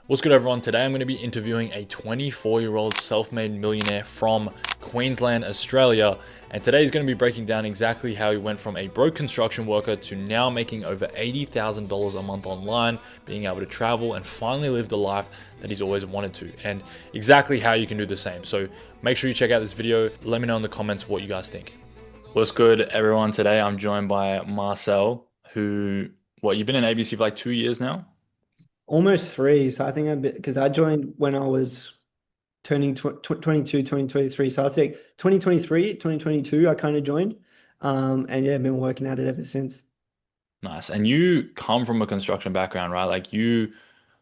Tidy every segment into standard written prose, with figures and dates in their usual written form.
What's good, everyone? Today I'm going to be interviewing a 24-year-old self-made millionaire from Queensland, Australia. And today he's going to be breaking down exactly how he went from a broke construction worker to now making over $80,000 a month online, being able to travel and finally live the life that he's always wanted to, and exactly how you can do the same. So make sure you check out this video. Let me know in the comments what you guys think. What's good, everyone? Today I'm joined by Marcel, who, you've been in ABC for like 2 years now? Almost three. So I think because I joined when I was turning 22, 2023. So I'd say 2023, 2022, I kind of joined. And yeah, I've been working at it ever since. Nice. And you come from a construction background, right? Like you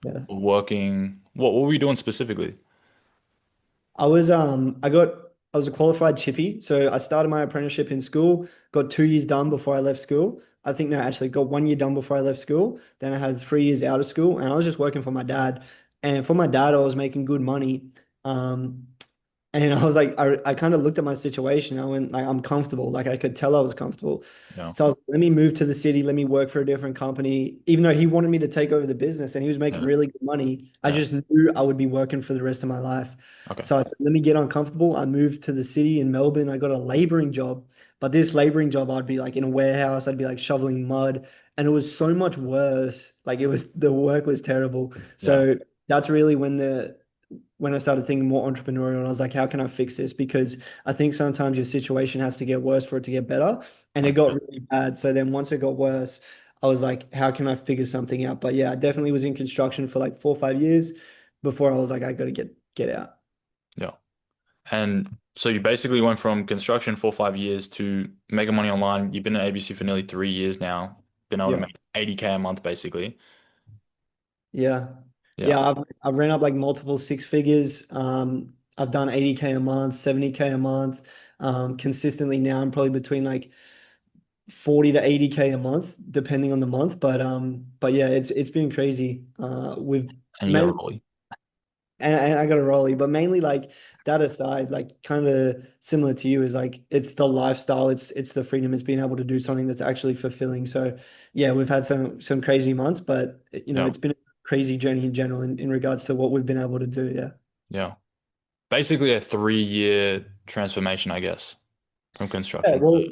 Yeah. were working, what were you doing specifically? I was a qualified chippy. So I started my apprenticeship in school, got 2 years done before I left school. I think no, actually got 1 year done before I left school. Then I had 3 years out of school and I was just working for my dad. And for my dad, I was making good money. Um, And I was like, I kind of looked at my situation. I went, like, I'm comfortable. Like, I could tell I was comfortable. No. So I was, let me move to the city. Let me work for a different company. Even though he wanted me to take over the business and he was making Yeah. really good money, I Yeah. just knew I would be working for the rest of my life. Okay. So I said, let me get uncomfortable. I moved to the city in Melbourne. I got a laboring job. But this laboring job, I'd be like in a warehouse. I'd be like shoveling mud. And it was so much worse. Like, the work was terrible. Yeah. So that's really when I started thinking more entrepreneurial, and I was like, how can I fix this? Because I think sometimes your situation has to get worse for it to get better. And it got 100%. really bad. So then once it got worse, I was like, how can I figure something out? But yeah, I definitely was in construction for like 4 or 5 years before I was like, I gotta get out. Yeah. And so you basically went from construction for 5 years to making money online. You've been at ABC for nearly 3 years now, been able to Yeah. make 80K a month basically. Yeah. Yeah. Yeah. I've ran up like multiple six figures. I've done 80K a month, 70K a month. Consistently now I'm probably between like 40 to 80K a month, depending on the month. But yeah, it's been crazy. We've And you got a mainly rollie. and I got a rollie, but mainly like that aside, like kind of similar to you is like it's the lifestyle, it's the freedom, it's being able to do something that's actually fulfilling. So yeah, we've had some crazy months, but Yeah. it's been a crazy journey in general in regards to what we've been able to do. Yeah. Yeah. Basically a 3-year transformation, I guess, from Yeah, construction to, well,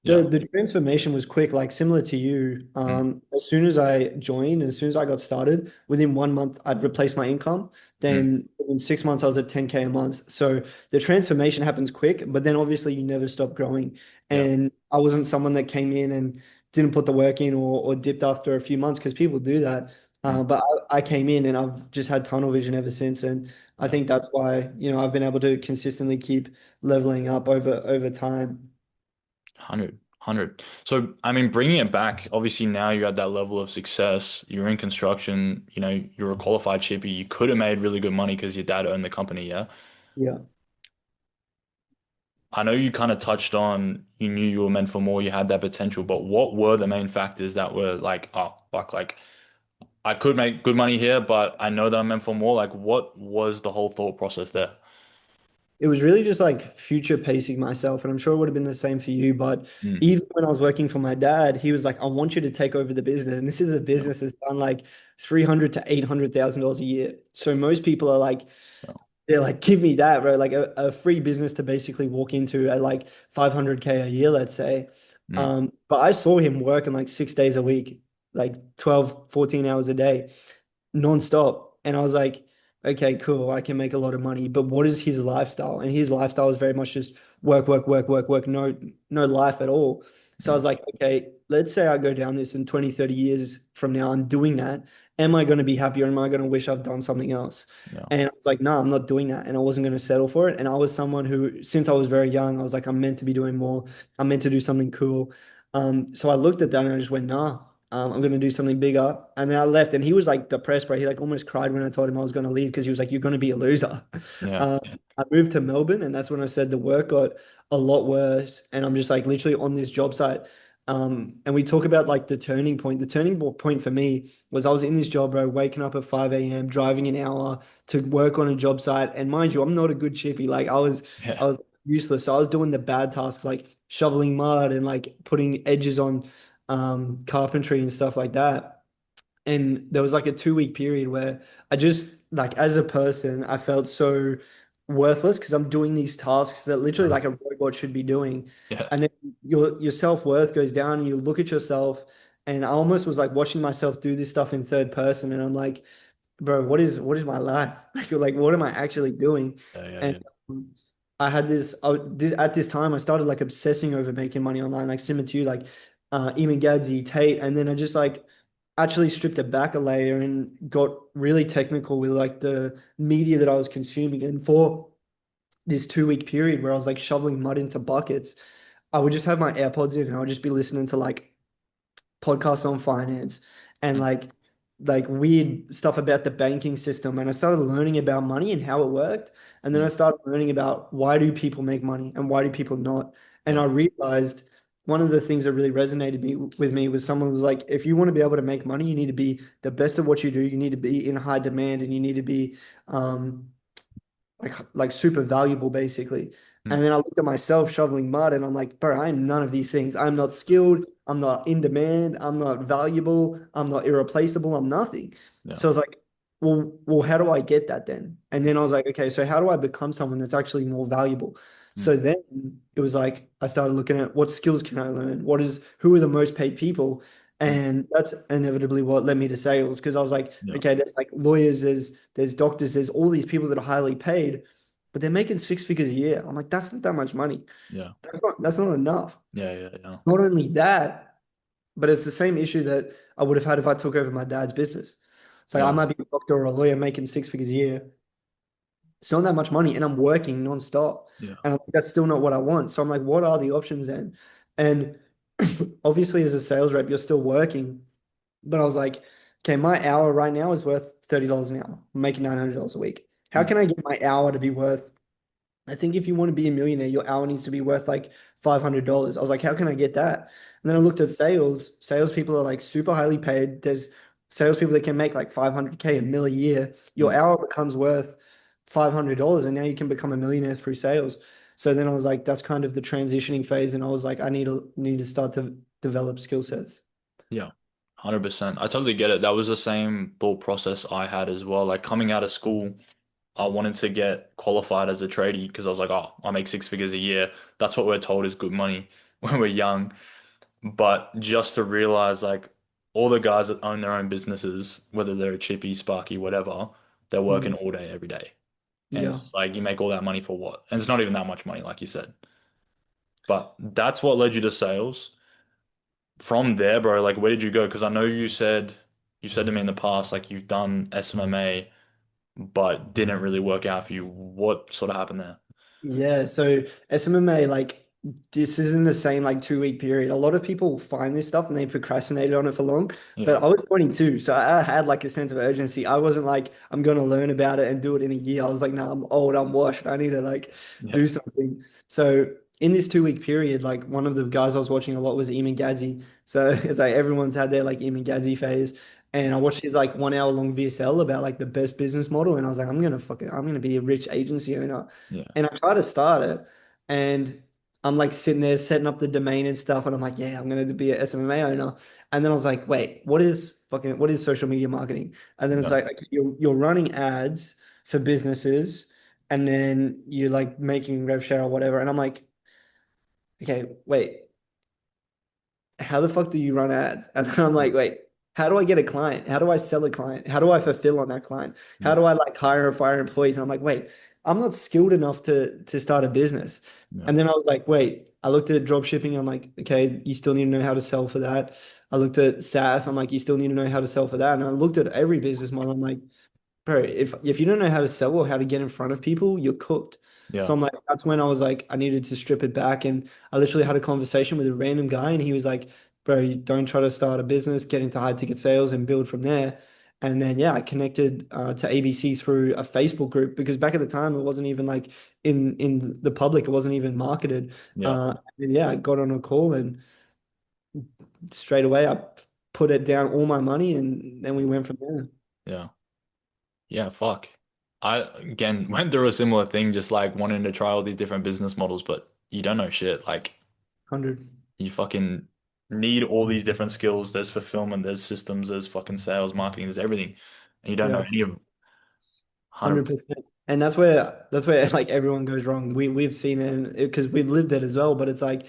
the yeah. the transformation was quick, like similar to you. Mm. As soon as I joined, as soon as I got started, within 1 month, I'd replaced my income. Mm. Then within 6 months, I was at 10K a month. So the transformation happens quick, but then obviously you never stop growing. Yeah. And I wasn't someone that came in and didn't put the work in or dipped after a few months because people do that. Mm. But I came in and I've just had tunnel vision ever since. And I Yeah. think that's why, I've been able to consistently keep leveling up over time. 100. So, I mean, bringing it back, obviously now you're at that level of success. You're in construction, you're a qualified chippy. You could have made really good money because your dad owned the company, yeah? Yeah. I know you kind of touched on you knew you were meant for more, you had that potential, but what were the main factors that were like, oh, fuck, like I could make good money here, but I know that I'm meant for more? Like, what was the whole thought process there? It was really just like future pacing myself, and I'm sure it would have been the same for you. But Mm. even when I was working for my dad, he was like, "I want you to take over the business." And this is a Yeah. business that's done like 300 to $800,000 a year. So most people are like, Yeah. they're like, "Give me that, bro!" Like a free business to basically walk into at like 500K a year, let's say. Mm. But I saw him working like 6 days a week, like 12, 14 hours a day non-stop. And I was like, okay, cool, I can make a lot of money. But what is his lifestyle? And his lifestyle is very much just work, work, work, work, work, no life at all. So I Mm. was like, okay, let's say I go down this in 20, 30 years from now, I'm doing that. Am I going to be happier? Am I going to wish I've done something else? Yeah. And I was like, no, I'm not doing that. And I wasn't going to settle for it. And I was someone who, since I was very young, I was like, I'm meant to be doing more. I'm meant to do something cool. So I looked at that and I just went, nah, I'm gonna do something bigger. And then I left, and he was like depressed, bro. He like almost cried when I told him I was gonna leave because he was like, "You're gonna be a loser." Yeah. Um, Yeah. I moved to Melbourne, and that's when I said the work got a lot worse, and I'm just like literally on this job site. And we talk about like the turning point. The point for me was I was in this job, bro, waking up at 5 a.m., driving an hour to work on a job site. And mind you, I'm not a good chippy. Like I Yeah. was useless. So I was doing the bad tasks like shoveling mud and like putting edges on carpentry and stuff like that. And there was like a 2 week period where I just like as a person, I felt so worthless because I'm doing these tasks that literally Uh, like a robot should be doing. yeah, And then your self-worth goes down and you look at yourself and I almost was like watching myself do this stuff in third person and I'm like, bro, what is my life? Like what am I actually doing? yeah, yeah, And yeah. um, I had at this time I started like obsessing over making money online, like similar to you, like Eamon Gadsby, Tate, and then I just like actually stripped it back a layer and got really technical with like the media that I was consuming. And for this 2 week period where I was like shoveling mud into buckets, I would just have my AirPods in and I would just be listening to like podcasts on finance and Mm, like weird stuff about the banking system. And I started learning about money and how it worked. And then I mm, started learning about why do people make money and why do people not. And yeah, I realized one of the things that really resonated with me was someone was like, if you want to be able to make money, you need to be the best at what you do. You need to be in high demand and you need to be um, like super valuable basically. mm, And then I looked at myself shoveling mud and I'm like, bro, I am none of these things. I'm not skilled. I'm not in demand. I'm not valuable. I'm not irreplaceable. I'm nothing. yeah, So I was like, well, how do I get that then? And then I was like, okay, so how do I become someone that's actually more valuable? mm, So then it was like I started looking at what skills can I learn? Who are the most paid people? mm, And that's inevitably what led me to sales because I was like, yeah, okay, there's like lawyers, there's doctors, there's all these people that are highly paid, but they're making 6 figures a year. I'm like, that's not that much money. yeah, That's not enough. yeah, yeah, yeah, Not only that, but it's the same issue that I would have had if I took over my dad's business. So I yeah, might be a doctor or a lawyer making 6 figures a year. It's not that much money, and I'm working nonstop. yeah, And I'm like, that's still not what I want. So I'm like, what are the options then? And obviously, as a sales rep, you're still working. But I was like, okay, my hour right now is worth $30 an hour. I'm making $900 a week. How mm, can I get my hour to be worth? I think if you want to be a millionaire, your hour needs to be worth like $500. I was like, how can I get that? And then I looked at sales. Salespeople are like super highly paid. There's salespeople that can make like 500K a mil a year. Your mm, hour becomes worth $500, and now you can become a millionaire through sales. So then I was like, that's kind of the transitioning phase, and I was like, I need to start to develop skill sets. yeah. 100%. I totally get it. That was the same thought process I had as well. Like coming out of school, I wanted to get qualified as a tradie because I was like, oh, I make 6 figures a year. That's what we're told is good money when we're young. But just to realize like all the guys that own their own businesses, whether they're a Chippy, Sparky, whatever, they're working Mm, all day, every day. And it's yeah. just like you make all that money for what? And it's not even that much money, like you said. But that's what led you to sales. From there, bro, like where did you go? Because I know you said to me in the past, like you've done SMMA, but didn't really work out for you. What sort of happened there? Yeah, so SMMA, like this isn't the same like 2 week period. A lot of people find this stuff and they procrastinated on it for long. Yeah, But I was 22, so I had like a sense of urgency. I wasn't like, I'm gonna learn about it and do it in a year. I was like, no, I'm old, I'm washed. I need to like yeah, do something. So in this 2 week period, like one of the guys I was watching a lot was Eamon Gadsby. So it's like everyone's had their like Eamon Gadsby phase. And I watched his like 1 hour long VSL about like the best business model. And I was like, I'm gonna be a rich agency owner. yeah, And I try to start it, and I'm like sitting there setting up the domain and stuff, and I'm like, yeah, I'm gonna be a SMMA owner. And then I was like, wait, what is social media marketing? And then it's yeah, like, okay, you're running ads for businesses, and then you're like making rev share or whatever. And I'm like, okay, wait, how the fuck do you run ads? And then I'm yeah, like, wait, how do I get a client? How do I sell a client? How do I fulfill on that client? How yeah, do I like hire or fire employees? And I'm like, wait, I'm not skilled enough to start a business. yeah, And then I was like, wait, I looked at drop shipping. I'm like, okay, you still need to know how to sell for that. I looked at SaaS. I'm like, you still need to know how to sell for that. And I looked at every business model. I'm like, bro, if you don't know how to sell or how to get in front of people, you're cooked. So yeah, I'm like, that's when I was like, I needed to strip it back. And I literally had a conversation with a random guy, and he was like, bro, you don't try to start a business, get into high ticket sales and build from there. And then yeah, I connected to ABC through a Facebook group because back at the time it wasn't even like in the public, it wasn't even marketed. yeah, And yeah, I got on a call and straight away I put it down all my money and then we went from there. yeah, yeah. Fuck. I again went through a similar thing, just like wanting to try all these different business models, but you don't know shit. Like 100. you fucking need all these different skills. There's fulfillment, there's systems, there's fucking sales, marketing, there's everything. And you don't know Yeah, any of them. 100%. 100%. And that's where like everyone goes wrong. We've seen it because we've lived it as well. But it's like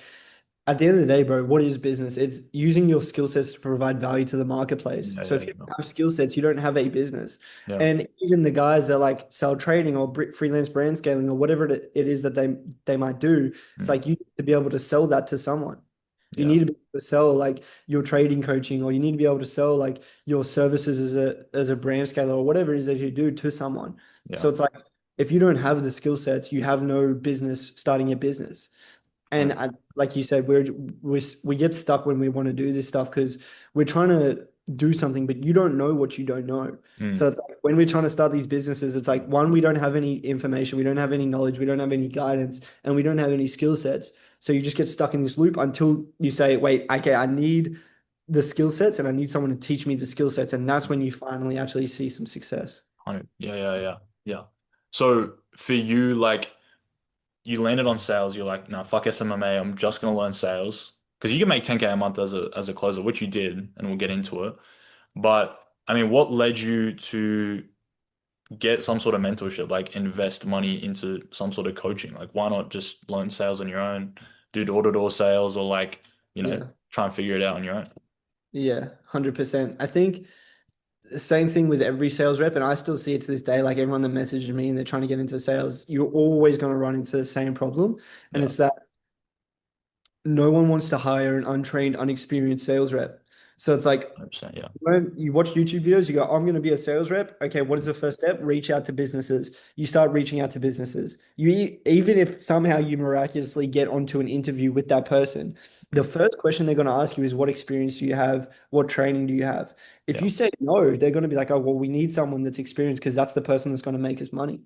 at the end of the day, bro, what is business? It's using your skill sets to provide value to the marketplace. Yeah, So yeah, if you yeah. don't have skill sets, you don't have a business. Yeah. And even the guys that like sell trading or freelance brand scaling or whatever it is that they might do, it's Mm. like you need to be able to sell that to someone. You Yeah. need to be able to sell like your trading coaching, or you need to be able to sell like your services as a brand scaler or whatever it is that you do to someone. So Yeah. it's like if you don't have the skill sets, you have no business starting a business. And like you said, we get stuck when we want to do this stuff because we're trying to do something, but you don't know what you don't know. So Mm. it's like when we're trying to start these businesses, it's like one, we don't have any information, we don't have any knowledge, we don't have any guidance, and we don't have any skill sets. So you just get stuck in this loop until you say, wait, okay, I need the skill sets and I need someone to teach me the skill sets. And that's when you finally actually see some success. 100. Yeah, yeah, yeah. Yeah. So for you, like you landed on sales, you're like, nah, fuck SMMA, I'm just gonna learn sales. Because you can make 10K a month as a closer, which you did, and we'll get into it. But I mean, what led you to get some sort of mentorship, like invest money into some sort of coaching? Like, why not just learn sales on your own, do door-to-door sales, or like, Yeah. try and figure it out on your own? Yeah, 100%. I think the same thing with every sales rep, and I still see it to this day. Like everyone that messages me and they're trying to get into sales, you're always going to run into the same problem. And Yeah, it's that no one wants to hire an untrained, unexperienced sales rep. So it's like 100%. Yeah, when you watch YouTube videos, you go, I'm going to be a sales rep. Okay, what is the first step? Reach out to businesses. You start reaching out to businesses. Even if somehow you miraculously get onto an interview with that person, the Mm. first question they're going to ask you is, what experience do you have? What training do you have? If Yeah, you say no, they're going to be like, oh, well, we need someone that's experienced because that's the person that's going to make us money.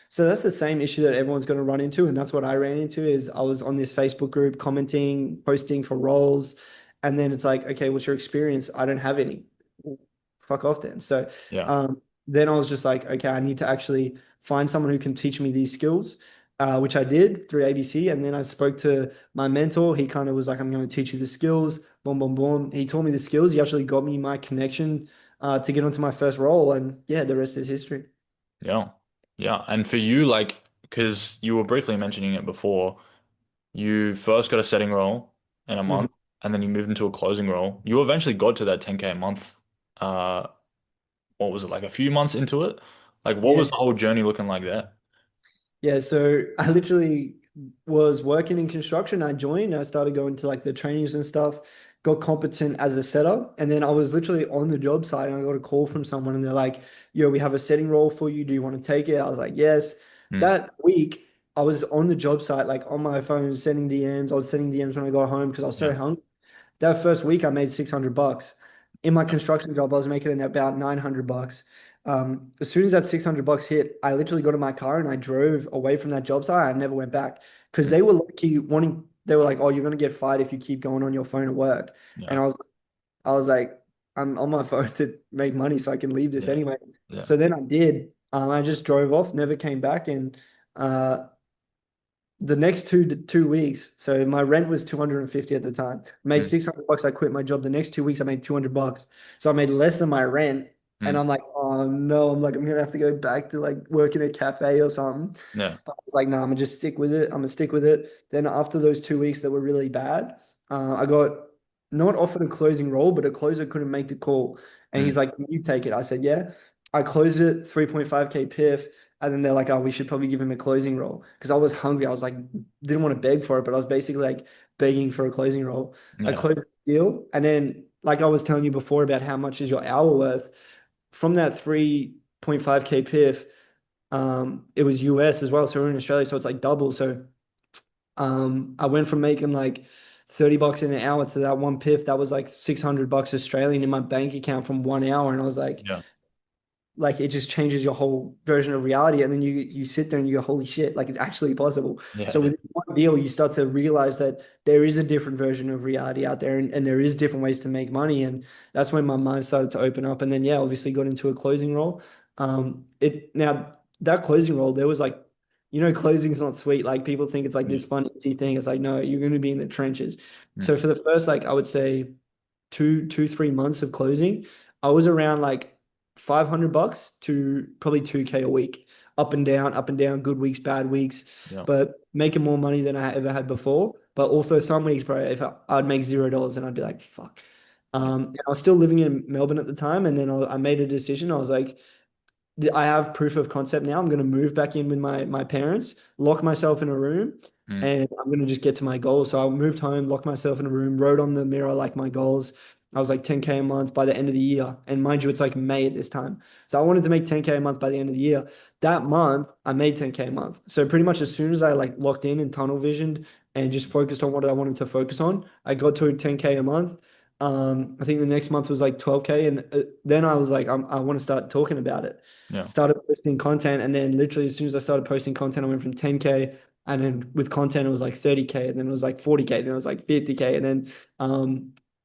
So that's the same issue that everyone's going to run into, and that's what I ran into. Is I was on this Facebook group commenting, posting for roles, and then it's like, okay, what's your experience? I don't have any. Well, fuck off then. So yeah, then I was just like, okay, I need to actually find someone who can teach me these skills, which I did through ABC. And then I spoke to my mentor. He kind of was like, I'm going to teach you the skills. Boom, boom, boom. He taught me the skills. He actually got me my connection to get onto my first role, and yeah, the rest is history. yeah, yeah. And for you, like, because you were briefly mentioning it before, you first got a setting role in a Mhm. month, and then you moved into a closing role. You eventually got to that 10K a month. Uh, what was it, like a few months into it? Like, what Yeah. was the whole journey looking like there? Yeah, so I literally was working in construction. I joined, I started going to like the trainings and stuff, got competent as a setter. And then I was literally on the job site and I got a call from someone and they're like, yo, we have a setting role for you. Do you want to take it? I was like, yes. Mm. That week, I was on the job site, like on my phone, sending DMs. I was sending DMs when I got home because I was so Yeah. hungry. That first week, I made $600. In my construction job, I was making about $900. As soon as that $600 hit, I literally got in my car and I drove away from that job site. I never went back because Mm. they were lucky wanting. They were like, "Oh, you're gonna get fired if you keep going on your phone at work." And Yeah. I was like, "I'm on my phone to make money, so I can leave this Yeah. anyway." Yeah. So then I did. I just drove off, never came back, and uh, the next 2 weeks, so my rent was 250 at the time. I made Mm. $600. I quit my job. The next 2 weeks, I made $200. So I made less than my rent. And Mm. I'm like, oh no, I'm gonna have to go back to like work in a cafe or something. Yeah. But I was like, no, I'm gonna just stick with it. I'm gonna stick with it. Then after those 2 weeks that were really bad, I got not offered a closing role, but a closer couldn't make the call. And he's Mm. like, you take it. I said, yeah. I closed it, 3.5K PIF. And then they're like, oh, we should probably give him a closing role. Because I was hungry. I was like, didn't want to beg for it, but I was basically like begging for a closing role. I Yeah. closed the deal. And then, like I was telling you before about how much is your hour worth, from that 3.5K PIF, it was US as well. So we're in Australia. So it's like double. So I went from making like $30 in an hour to that one PIF. That was like $600 Australian in my bank account from 1 hour. And I was Yeah. like it just changes your whole version of reality, and then you sit there and you go, holy shit, like it's actually possible. Yeah. So Yeah. with one deal you start to realize that there is a different version of reality out there, and there is different ways to make money, and that's when my mind started to open up. And then yeah, obviously got into a closing role. It now that closing role, there was like closing's not sweet. Like people think it's like Yeah. this fun, easy thing. It's like, no, you're going to be in the trenches. Mm. So for the first, like, I would say 3 months of closing, I was around like $500 to probably 2K a week, up and down, good weeks, bad weeks, Yeah. but making more money than I ever had before. But also some weeks, bro, if I'd make $0 and I'd be like, fuck. Yeah. And I was still living in Melbourne at the time, and then I made a decision. I was like, I have proof of concept now. I'm going to move back in with my parents, lock myself in a room, Mm. and I'm going to just get to my goals. So I moved home, locked myself in a room, wrote on the mirror like my goals. I was like 10K a month by the end of the year. And mind you, it's like May at this time. So I wanted to make 10K a month by the end of the year. That month, I made 10K a month. So pretty much as soon as I like locked in and tunnel visioned and just focused on what I wanted to focus on, I got to 10K a month. I think the next month was like 12K. And then I was like, I want to start talking about it. Yeah. Started posting content, and then literally as soon as I started posting content, I went from 10K, and then with content it was like 30K, and then it was like 40K, then it was like 50K, and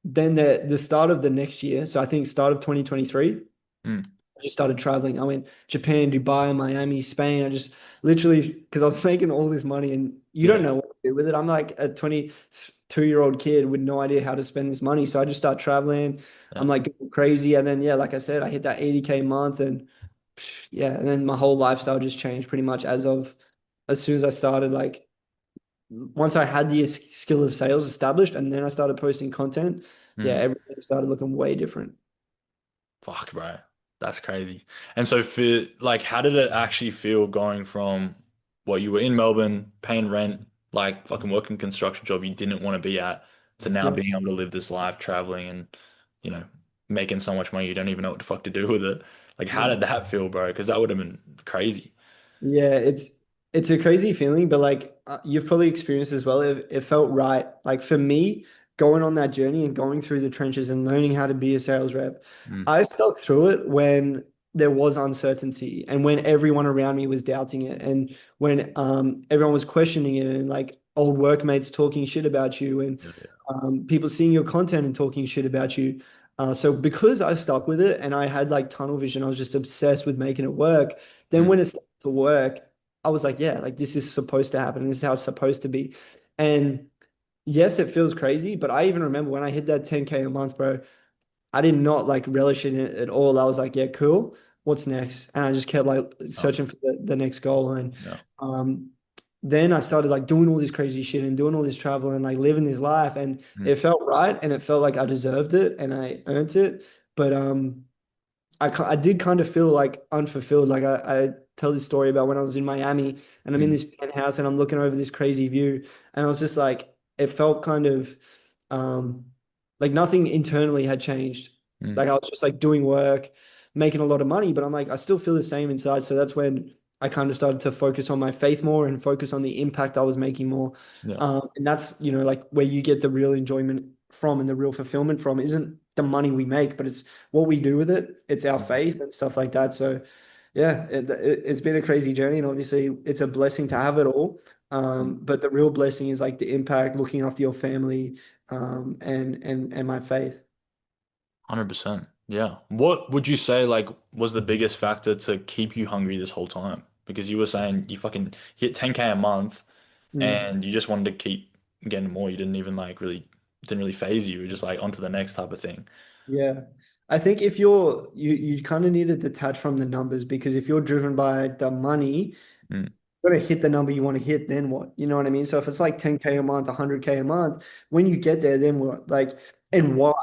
then the start of the next year, so I think start of 2023, Mm. I just started traveling. I went Japan, Dubai, Miami, Spain. I just literally, because I was making all this money, and you don't Yeah. know what to do with it. I'm like a 22-year-old kid with no idea how to spend this money. So I just start traveling. I'm Yeah. like going crazy. And then, yeah, like I said, I hit that 80K month, and yeah, and then my whole lifestyle just changed pretty much as soon as I started, like once I had the skill of sales established, and then I started posting content. Yeah, Mm. everything started looking way different. Fuck, bro. That's crazy. And so for like, how did it actually feel going from what you were in Melbourne, paying rent, like fucking working construction job you didn't want to be at, to now Yeah. being able to live this life, traveling and, you know, making so much money you don't even know what the fuck to do with it. Like, how Yeah. did that feel, bro? Because that would have been crazy. Yeah, it's a crazy feeling, but like you've probably experienced as well. It felt right. Like for me, going on that journey and going through the trenches and learning how to be a sales rep, Mm. I stuck through it when there was uncertainty and when everyone around me was doubting it and when everyone was questioning it and like old workmates talking shit about you and Yeah, yeah. people seeing your content and talking shit about you. So because I stuck with it and I had like tunnel vision, I was just obsessed with making it work. Then Mm. when it started to work, I was like, yeah, like this is supposed to happen. This is how it's supposed to be. And yes, it feels crazy, but I even remember when I hit that 10K a month, bro, I did not like relish in it at all. I was like, yeah, cool. What's next? And I just kept like Oh, searching for the next goal. And yeah. um, then I started like doing all this crazy shit and doing all this travel and like living this life. And it Mm. felt right and it felt like I deserved it and I earned it. But I did kind of feel like unfulfilled. Like I tell this story about when I was in Miami and I'm in Mm. this penthouse and I'm looking over this crazy view, and I was just like, it felt kind of um, like nothing internally had changed. Mm. Like I was just like doing work, making a lot of money, but I'm like, I still feel the same inside. So that's when I kind of started to focus on my faith more and focus on the impact I was making more. Yeah. And that's, like where you get the real enjoyment from and the real fulfillment from isn't the money we make, but it's what we do with it. It's our Mm. faith and stuff like that. So yeah, it's been a crazy journey, and obviously it's a blessing to have it all. But the real blessing is like the impact, looking after your family, and my faith. 100%. Yeah. What would you say like was the biggest factor to keep you hungry this whole time? Because you were saying you fucking hit 10K a month Mm. and you just wanted to keep getting more. You didn't even like really didn't really phase you. You were just like onto the next type of thing. Yeah. I think if you kind of need to detach from the numbers, because if you're driven by the money, Mm. gotta hit the number you want to hit, then what? You know what I mean? So if it's like 10K a month, 100K a month, when you get there, then what? Like, Yeah. and why?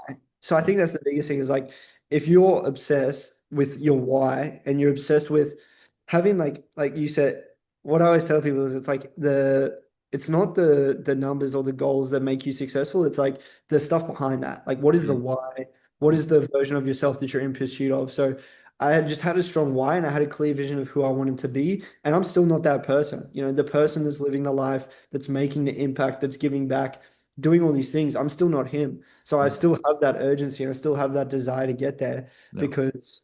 So I Yeah. think that's the biggest thing is like, if you're obsessed with your why and you're obsessed with having like you said, what I always tell people is it's not the numbers or the goals that make you successful. It's like the stuff behind that. Like, what is the Mm. why? What Mm. is the version of yourself that you're in pursuit of? So I had just had a strong why and I had a clear vision of who I wanted to be. And I'm still not that person. The person that's living the life, that's making the impact, that's giving back, doing all these things. I'm still not him. So I Mm. still have that urgency and I still have that desire to get there Yeah. because,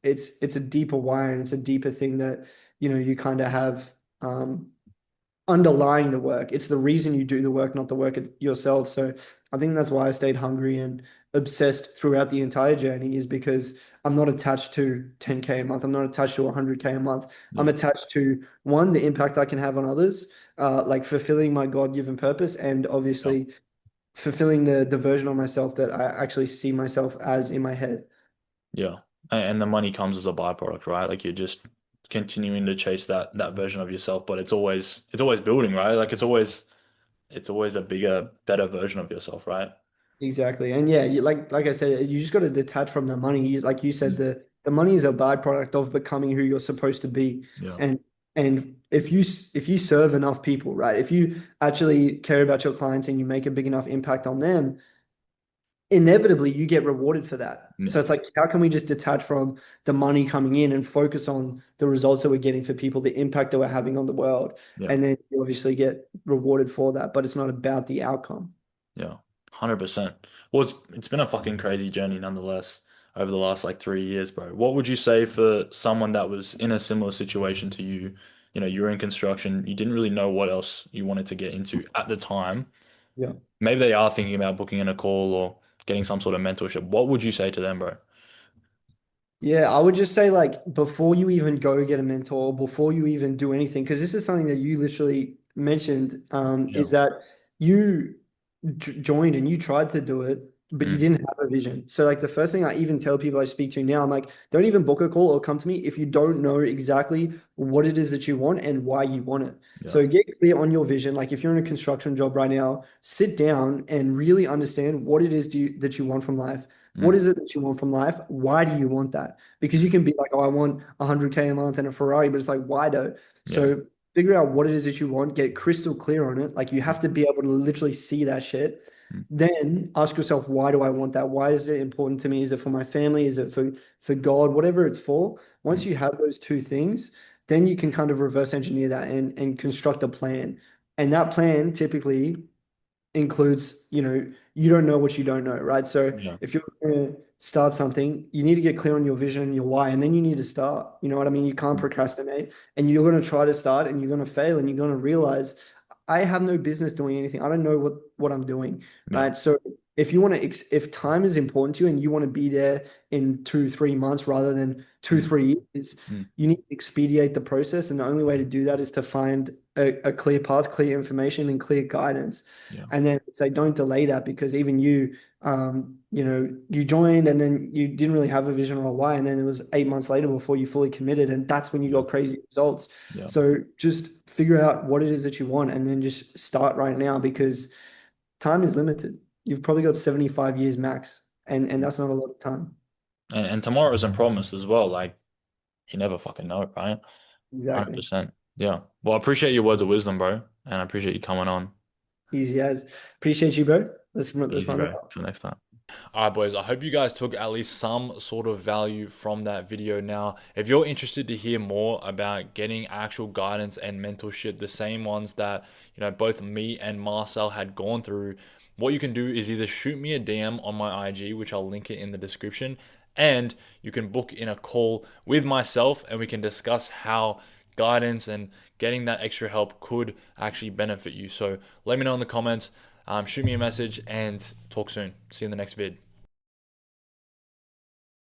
it's a deeper why and it's a deeper thing that, you kind of have um underlying the work. It's the reason you do the work, not the work yourself. So I think that's why I stayed hungry and obsessed throughout the entire journey is because I'm not attached to 10K a month. I'm not attached to 100K a month. I'm Yeah. attached to one, the impact I can have on others, like fulfilling my God-given purpose, and Yeah. obviously fulfilling the version of myself that I actually see myself as in my head. Yeah. And the money comes as a byproduct, right? Like you're just continuing to chase that version of yourself, but it's always building, right? Like it's always a bigger, better version of yourself, right? Exactly. And yeah, like I said, you just got to detach from the money. Like you said, Mm. the money is a byproduct of becoming who you're supposed to be. Yeah. And if you serve enough people, right? If you actually care about your clients and you make a big enough impact on them, inevitably you get rewarded for that. So Yeah. it's like, how can we just detach from the money coming in and focus on the results that we're getting for people, the impact that we're having on the world, Yeah. and then you obviously get rewarded for that, but it's not about the outcome. Yeah. 100%. Well, it's been a fucking crazy journey nonetheless over the last like 3 years, bro. What would you say for someone that was in a similar situation to you? You know, you were in construction, you didn't really know what else you wanted to get into at the time. Yeah. Maybe they are thinking about booking in a call or getting some sort of mentorship. What would you say to them, bro? Yeah, I would just say like before you even go get a mentor, before you even do anything, because this is something that you literally mentioned, Yeah. is that you joined and you tried to do it, but you Mm. didn't have a vision. So like the first thing I even tell people I speak to now, I'm like, don't even book a call or come to me if you don't know exactly what it is that you want and why you want it. Yeah. So get clear on your vision. Like if you're in a construction job right now, sit down and really understand what it is that you want from life. What Mm. is it that you want from life? Why do you want that? Because you can be like, oh, I want 100K a month and a Ferrari, but it's like, why though? Yeah. So figure out what it is that you want, get crystal clear on it. Like you have to be able to literally see that shit. Mm. Then ask yourself, why do I want that? Why is it important to me? Is it for my family? Is it for God? Whatever it's for. Once Mm. you have those two things, then you can kind of reverse engineer that and construct a plan. And that plan typically includes, you don't know what you don't know, right? So Yeah. if you're going to start something, you need to get clear on your vision and your why, and then you need to start. You know what I mean? You can't Mm. procrastinate, and you're going to try to start, and you're going to fail, and you're going to realize I have no business doing anything. I don't know what I'm doing, Yeah. right? So if you want to, if time is important to you and you want to be there in 2, 3 months rather than two, Mm. 3 years, Mm. you need to expedite the process, and the only way to do that is to find a clear path, clear information, and clear guidance. Yeah. And then say, don't delay that because even you, you joined and then you didn't really have a vision or a why. And then it was 8 months later before you fully committed. And that's when you Yeah. got crazy results. Yeah. So just figure out what it is that you want and then just start right now because time is limited. You've probably got 75 years max. And that's not a lot of time. And tomorrow isn't promised as well. Like you never fucking know, right? Exactly. 100%. Yeah. Well, I appreciate your words of wisdom, bro. And I appreciate you coming on. Easy as. Appreciate you, bro. Let's Easy, run it bro. up. Till next time. All right, boys. I hope you guys took at least some sort of value from that video. Now, if you're interested to hear more about getting actual guidance and mentorship, the same ones that, both me and Marcel had gone through, what you can do is either shoot me a DM on my IG, which I'll link it in the description, and you can book in a call with myself and we can discuss how guidance and getting that extra help could actually benefit you. So let me know in the comments. Shoot me a message and talk soon. See you in the next vid.